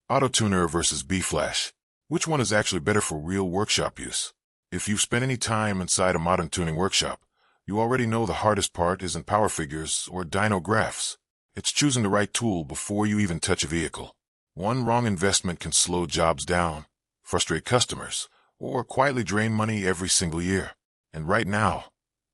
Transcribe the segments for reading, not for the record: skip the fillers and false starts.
AutoTuner versus bFlash. Which one is actually better for real workshop use? If you've spent any time inside a modern tuning workshop, you already know the hardest part isn't power figures or dyno graphs. It's choosing the right tool before you even touch a vehicle. One wrong investment can slow jobs down, frustrate customers, or quietly drain money every single year. And right now,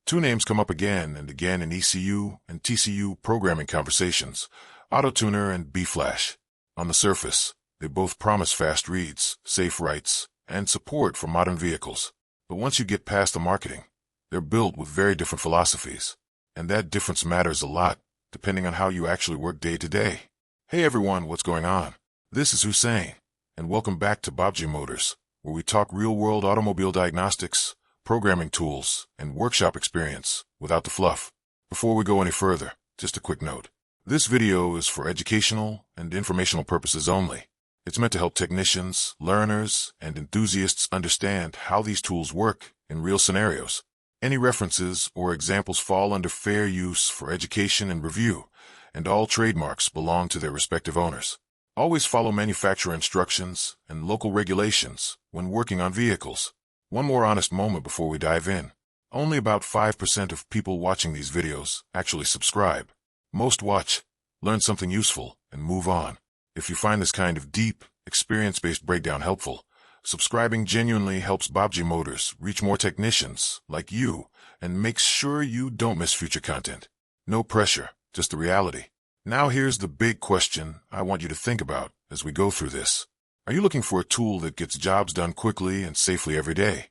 two names come up again and again in ECU and TCU programming conversations: AutoTuner and bFlash. On the surface, they both promise fast reads, safe writes, and support for modern vehicles. But once you get past the marketing, they're built with very different philosophies. And that difference matters a lot, depending on how you actually work day to day. Hey everyone, what's going on? This is Hussein, and welcome back to Baabji Motors, where we talk real-world automobile diagnostics, programming tools, and workshop experience without the fluff. Before we go any further, just a quick note. This video is for educational and informational purposes only. It's meant to help technicians, learners, and enthusiasts understand how these tools work in real scenarios. Any references or examples fall under fair use for education and review, and all trademarks belong to their respective owners. Always follow manufacturer instructions and local regulations when working on vehicles. One more honest moment before we dive in. Only about 5% of people watching these videos actually subscribe. Most watch, learn something useful, and move on. If you find this kind of deep, experience-based breakdown helpful, subscribing genuinely helps Baabji Motors reach more technicians like you and makes sure you don't miss future content. No pressure, just the reality. Now here's the big question I want you to think about as we go through this. Are you looking for a tool that gets jobs done quickly and safely every day?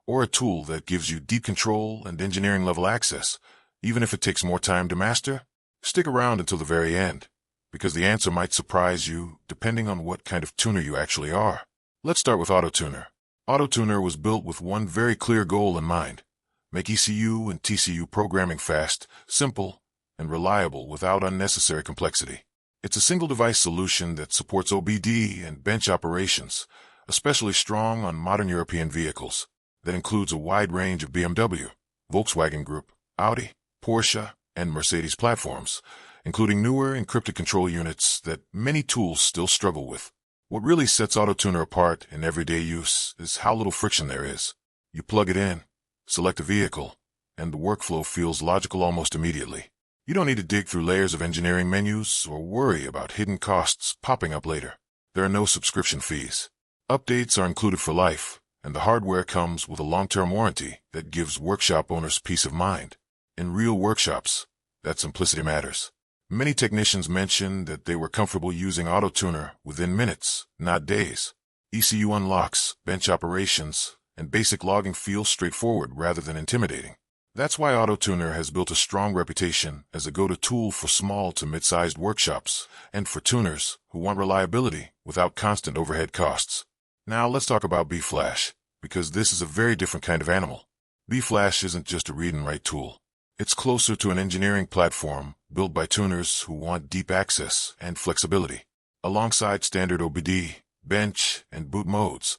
Or a tool that gives you deep control and engineering-level access, even if it takes more time to master? Stick around until the very end, because the answer might surprise you depending on what kind of tuner you actually are. Let's start with AutoTuner. AutoTuner was built with one very clear goal in mind: make ECU and TCU programming fast, simple, and reliable without unnecessary complexity. It's a single-device solution that supports OBD and bench operations, especially strong on modern European vehicles. That includes a wide range of BMW, Volkswagen Group, Audi, Porsche, and Mercedes platforms, including newer encrypted control units that many tools still struggle with. What really sets AutoTuner apart in everyday use is how little friction there is. You plug it in, select a vehicle, and the workflow feels logical almost immediately. You don't need to dig through layers of engineering menus or worry about hidden costs popping up later. There are no subscription fees. Updates are included for life, and the hardware comes with a long-term warranty that gives workshop owners peace of mind. In real workshops, that simplicity matters. Many technicians mention that they were comfortable using AutoTuner within minutes, not days. ECU unlocks, bench operations, and basic logging feel straightforward rather than intimidating. That's why AutoTuner has built a strong reputation as a go-to tool for small to mid-sized workshops and for tuners who want reliability without constant overhead costs. Now let's talk about bFlash, because this is a very different kind of animal. bFlash isn't just a read and write tool. It's closer to an engineering platform built by tuners who want deep access and flexibility. Alongside standard OBD, bench, and boot modes,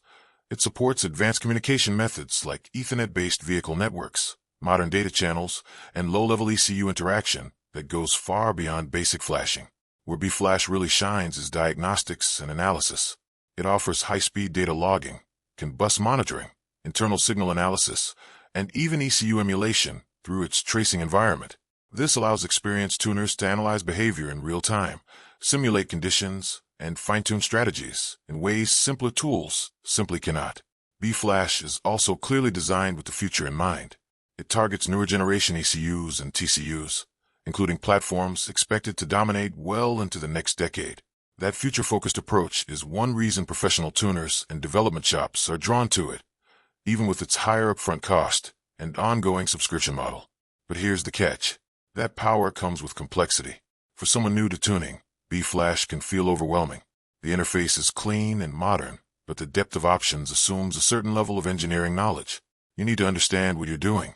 it supports advanced communication methods like Ethernet-based vehicle networks, modern data channels, and low-level ECU interaction that goes far beyond basic flashing. Where bFlash really shines is diagnostics and analysis. It offers high-speed data logging, CAN bus monitoring, internal signal analysis, and even ECU emulation through its tracing environment. This allows experienced tuners to analyze behavior in real time, simulate conditions, and fine-tune strategies in ways simpler tools simply cannot. bFlash is also clearly designed with the future in mind. It targets newer generation ECUs and TCUs, including platforms expected to dominate well into the next decade. That future-focused approach is one reason professional tuners and development shops are drawn to it, even with its higher upfront cost and ongoing subscription model. But here's the catch. That power comes with complexity. For someone new to tuning, bFlash can feel overwhelming. The interface is clean and modern, but the depth of options assumes a certain level of engineering knowledge. You need to understand what you're doing,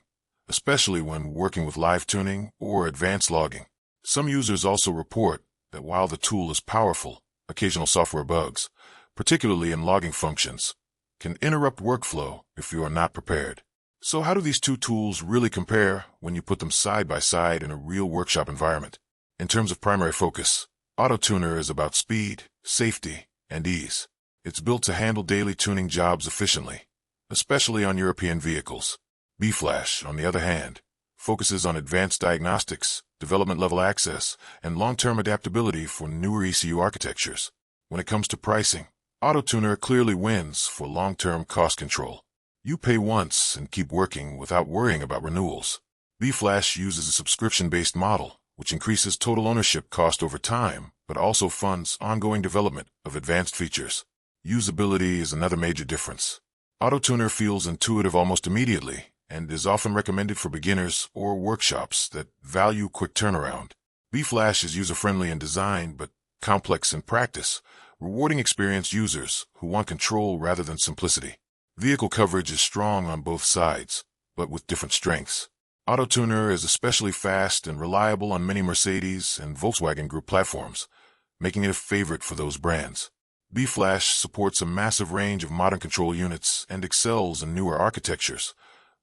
especially when working with live tuning or advanced logging. Some users also report that while the tool is powerful, occasional software bugs, particularly in logging functions, can interrupt workflow if you are not prepared. So how do these two tools really compare when you put them side by side in a real workshop environment? In terms of primary focus, AutoTuner is about speed, safety, and ease. It's built to handle daily tuning jobs efficiently, especially on European vehicles. bFlash, on the other hand, focuses on advanced diagnostics, development-level access, and long-term adaptability for newer ECU architectures. When it comes to pricing, AutoTuner clearly wins for long-term cost control. You pay once and keep working without worrying about renewals. bFlash uses a subscription-based model, which increases total ownership cost over time, but also funds ongoing development of advanced features. Usability is another major difference. AutoTuner feels intuitive almost immediately, and is often recommended for beginners or workshops that value quick turnaround. bFlash is user-friendly in design, but complex in practice, rewarding experienced users who want control rather than simplicity. Vehicle coverage is strong on both sides, but with different strengths. AutoTuner is especially fast and reliable on many Mercedes and Volkswagen Group platforms, making it a favorite for those brands. bFlash supports a massive range of modern control units and excels in newer architectures,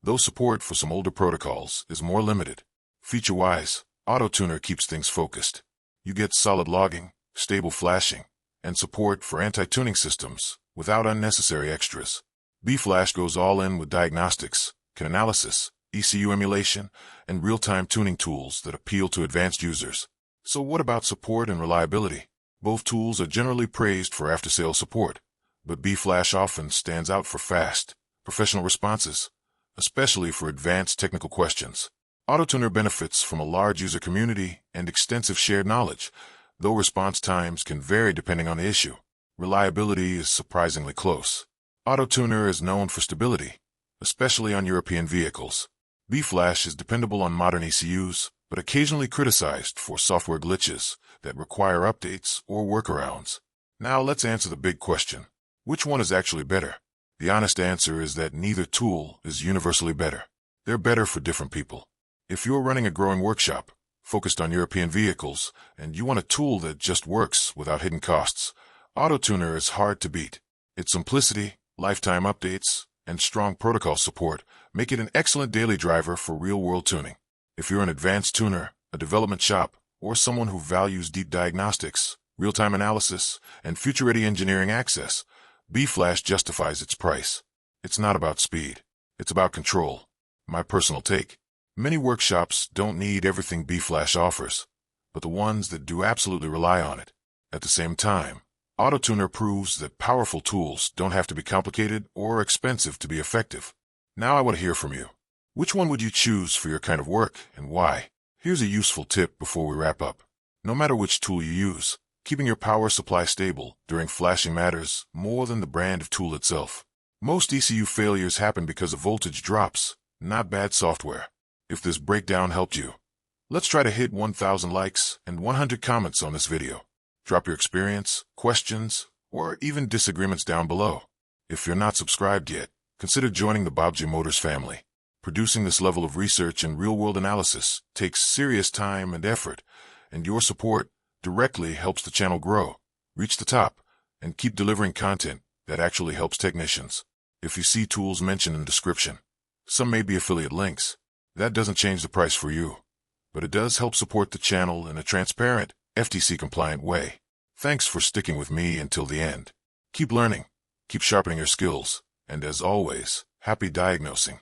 though support for some older protocols is more limited. Feature-wise, AutoTuner keeps things focused. You get solid logging, stable flashing, and support for anti-tuning systems without unnecessary extras. bFlash goes all in with diagnostics, CAN analysis, ECU emulation, and real-time tuning tools that appeal to advanced users. So what about support and reliability? Both tools are generally praised for after-sales support, but bFlash often stands out for fast, professional responses, especially for advanced technical questions. AutoTuner benefits from a large user community and extensive shared knowledge, though response times can vary depending on the issue. Reliability is surprisingly close. AutoTuner is known for stability, especially on European vehicles. bFlash is dependable on modern ECUs, but occasionally criticized for software glitches that require updates or workarounds. Now let's answer the big question. Which one is actually better? The honest answer is that neither tool is universally better. They're better for different people. If you're running a growing workshop, focused on European vehicles, and you want a tool that just works without hidden costs, AutoTuner is hard to beat. Its simplicity, lifetime updates, and strong protocol support make it an excellent daily driver for real-world tuning. If you're an advanced tuner, a development shop, or someone who values deep diagnostics, real-time analysis, and future-ready engineering access, bFlash justifies its price. It's not about speed. It's about control. My personal take. Many workshops don't need everything bFlash offers, but the ones that do absolutely rely on it. At the same time, AutoTuner proves that powerful tools don't have to be complicated or expensive to be effective. Now I want to hear from you. Which one would you choose for your kind of work, and why? Here's a useful tip before we wrap up. No matter which tool you use, keeping your power supply stable during flashing matters more than the brand of tool itself. Most ECU failures happen because of voltage drops, not bad software. If this breakdown helped you, let's try to hit 1,000 likes and 100 comments on this video. Drop your experience, questions, or even disagreements down below. If you're not subscribed yet, consider joining the Baabji Motors family. Producing this level of research and real-world analysis takes serious time and effort, and your support directly helps the channel grow, reach the top, and keep delivering content that actually helps technicians. If you see tools mentioned in the description, some may be affiliate links. That doesn't change the price for you, but it does help support the channel in a transparent, FTC-compliant way. Thanks for sticking with me until the end. Keep learning, keep sharpening your skills, and as always, happy diagnosing.